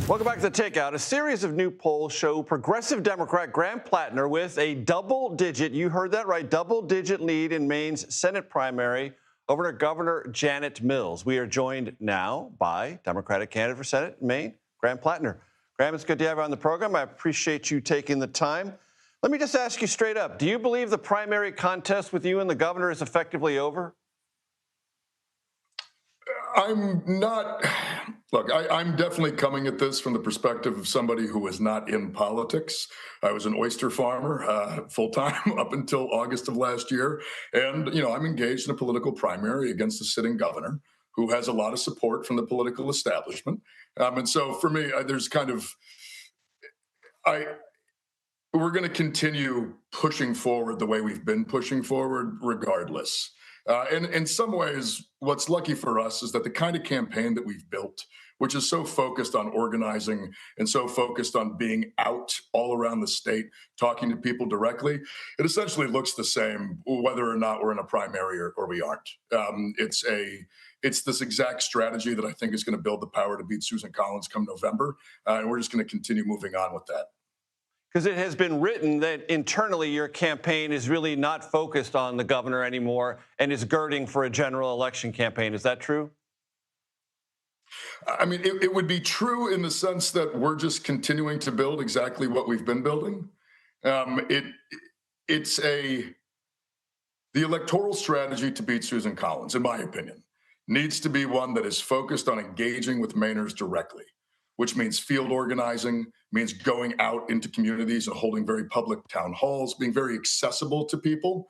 Welcome back to the Takeout. A series of new polls show progressive Democrat Graham Platner with a double-digit, you heard that right, double-digit lead in Maine's Senate primary over Governor Janet Mills. We are joined now by Democratic candidate for Senate in Maine, Graham Platner. Graham, it's good to have you on the program. I appreciate you taking the time. Let me just ask you straight up, do you believe the primary contest with you and the governor is effectively over? I'm not. Look, I'm definitely coming at this from the perspective of somebody who is not in politics. I was an oyster farmer full time up until August of last year. And, I'm engaged in a political primary against the sitting governor who has a lot of support from the political establishment. And so for me, there's kind of, I, we're going to continue pushing forward the way we've been pushing forward, regardless. And in some ways, what's lucky for us is that the kind of campaign that we've built, which is so focused on organizing and so focused on being out all around the state, talking to people directly, it essentially looks the same whether or not we're in a primary or we aren't. It's this exact strategy that I think is going to build the power to beat Susan Collins come November, and we're just going to continue moving on with that. Because it has been written that internally your campaign is really not focused on the governor anymore and is girding for a general election campaign. Is that true? I mean, it would be true in the sense that we're just continuing to build exactly what we've been building. It's the electoral strategy to beat Susan Collins, in my opinion, needs to be one that is focused on engaging with Mainers directly, which means field organizing, means going out into communities and holding very public town halls, being very accessible to people.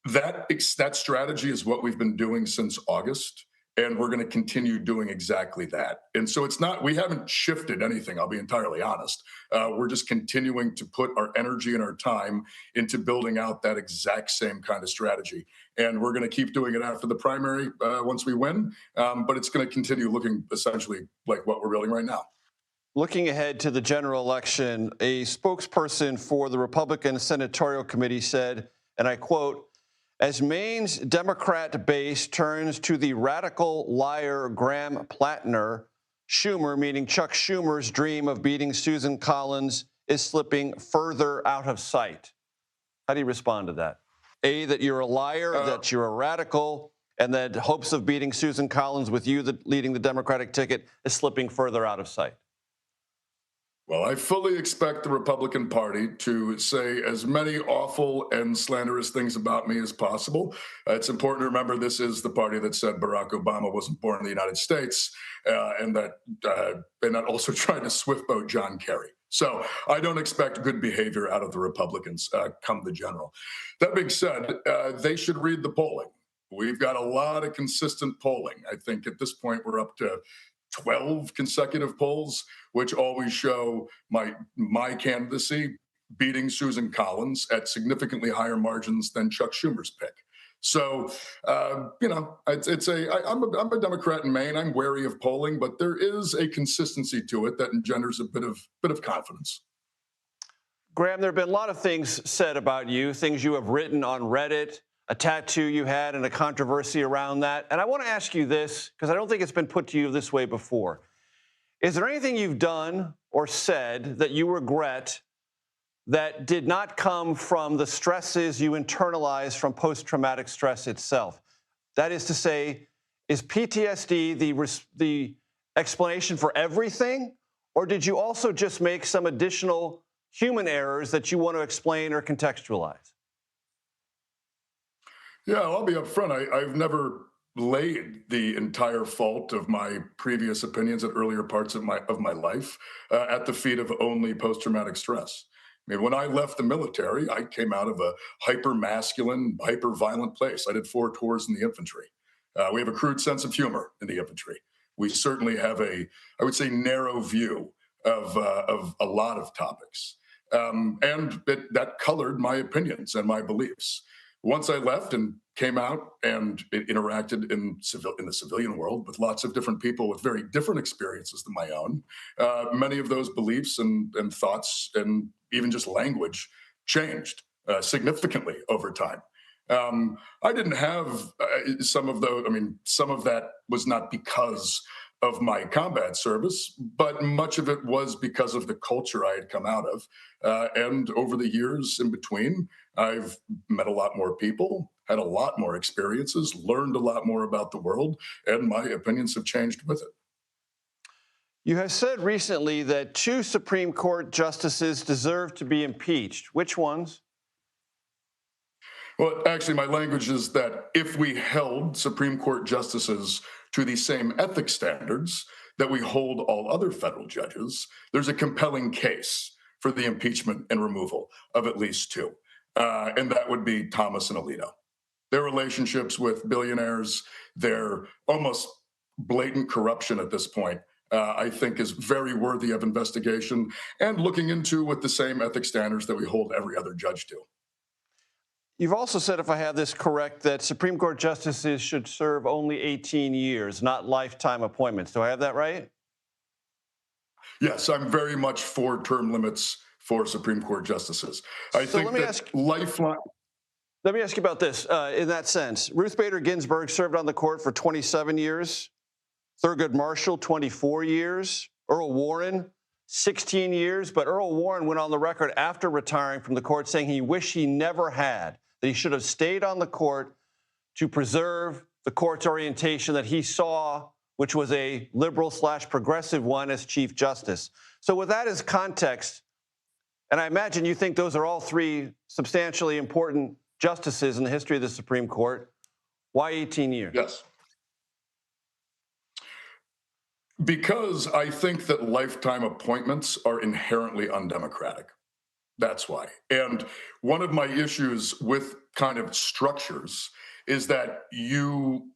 That strategy is what we've been doing since August, and we're going to continue doing exactly that. And so we haven't shifted anything, I'll be entirely honest. We're just continuing to put our energy and our time into building out that exact same kind of strategy. And we're going to keep doing it after the primary once we win, but it's going to continue looking essentially like what we're building right now. Looking ahead to the general election, a spokesperson for the Republican Senatorial Committee said, and I quote, "As Maine's Democrat base turns to the radical liar Graham Platner, Schumer, meaning Chuck Schumer's dream of beating Susan Collins, is slipping further out of sight." How do you respond to that? A, that you're a liar, that you're a radical, and that hopes of beating Susan Collins with you leading the Democratic ticket is slipping further out of sight. Well, I fully expect the Republican Party to say as many awful and slanderous things about me as possible. It's important to remember this is the party that said Barack Obama wasn't born in the United States, and that also tried to swift boat John Kerry. So I don't expect good behavior out of the Republicans come the general. That being said, they should read the polling. We've got a lot of consistent polling. I think at this point we're up to 12 consecutive polls, which always show my candidacy beating Susan Collins at significantly higher margins than Chuck Schumer's pick. So, I'm a Democrat in Maine. I'm wary of polling, but there is a consistency to it that engenders a bit of confidence. Graham, there have been a lot of things said about you, things you have written on Reddit, a tattoo you had and a controversy around that. And I want to ask you this, because I don't think it's been put to you this way before. Is there anything you've done or said that you regret that did not come from the stresses you internalized from post-traumatic stress itself? That is to say, is PTSD the explanation for everything? Or did you also just make some additional human errors that you want to explain or contextualize? Yeah, I'll be upfront. I've never laid the entire fault of my previous opinions at earlier parts of my life at the feet of only post-traumatic stress. I mean, when I left the military, I came out of a hyper-masculine, hyper-violent place. I did 4 tours in the infantry. We have a crude sense of humor in the infantry. We certainly have I would say, narrow view of a lot of topics. And that colored my opinions and my beliefs. Once I left and came out and interacted in the civilian world with lots of different people with very different experiences than my own, many of those beliefs and thoughts and even just language changed significantly over time. I didn't have some of those. I mean, some of that was not because of my combat service, but much of it was because of the culture I had come out of. And over the years in between, I've met a lot more people, had a lot more experiences, learned a lot more about the world, and my opinions have changed with it. You have said recently that two Supreme Court justices deserve to be impeached. Which ones? Well, actually, my language is that if we held Supreme Court justices to the same ethics standards that we hold all other federal judges, there's a compelling case for the impeachment and removal of at least two. And that would be Thomas and Alito. Their relationships with billionaires, their almost blatant corruption at this point, I think is very worthy of investigation and looking into with the same ethics standards that we hold every other judge to. You've also said, if I have this correct, that Supreme Court justices should serve only 18 years, not lifetime appointments. Do I have that right? Yes, I'm very much for term limits for Supreme Court justices. I So think that lifeline. let me ask you about this in that sense. Ruth Bader Ginsburg served on the court for 27 years, Thurgood Marshall, 24 years, Earl Warren, 16 years. But Earl Warren went on the record after retiring from the court saying he wished he never had, that he should have stayed on the court to preserve the court's orientation that he saw, which was a liberal/progressive one, as Chief Justice. So with that as context, and I imagine you think those are all three substantially important justices in the history of the Supreme Court, why 18 years? Yes. Because I think that lifetime appointments are inherently undemocratic. That's why. And one of my issues with kind of structures is that you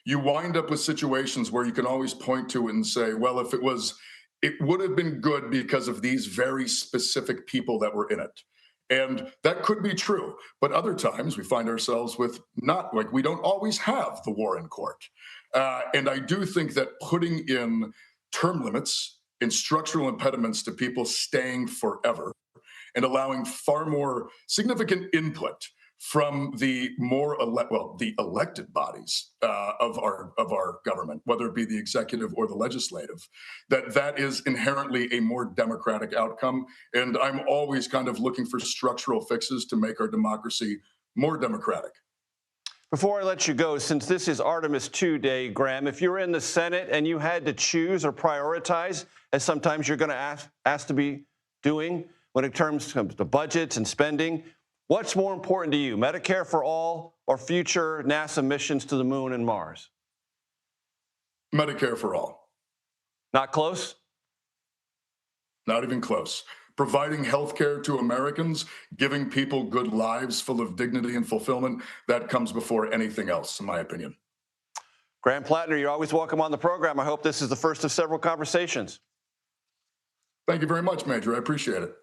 wind up with situations where you can always point to it and say, well, if it would have been good because of these very specific people that were in it. And that could be true. But other times we find ourselves with not like we don't always have the Warren Court. And I do think that putting in term limits and structural impediments to people staying forever and allowing far more significant input from the the elected bodies of our government, whether it be the executive or the legislative, that is inherently a more democratic outcome. And I'm always kind of looking for structural fixes to make our democracy more democratic. Before I let you go, since this is Artemis II Day, Graham, if you were in the Senate and you had to choose or prioritize, as sometimes you're going to ask to be doing when it comes to budgets and spending, what's more important to you, Medicare for all or future NASA missions to the moon and Mars? Medicare for all. Not close? Not even close. Providing health care to Americans, giving people good lives full of dignity and fulfillment, that comes before anything else, in my opinion. Graham Platner, you're always welcome on the program. I hope this is the first of several conversations. Thank you very much, Major. I appreciate it.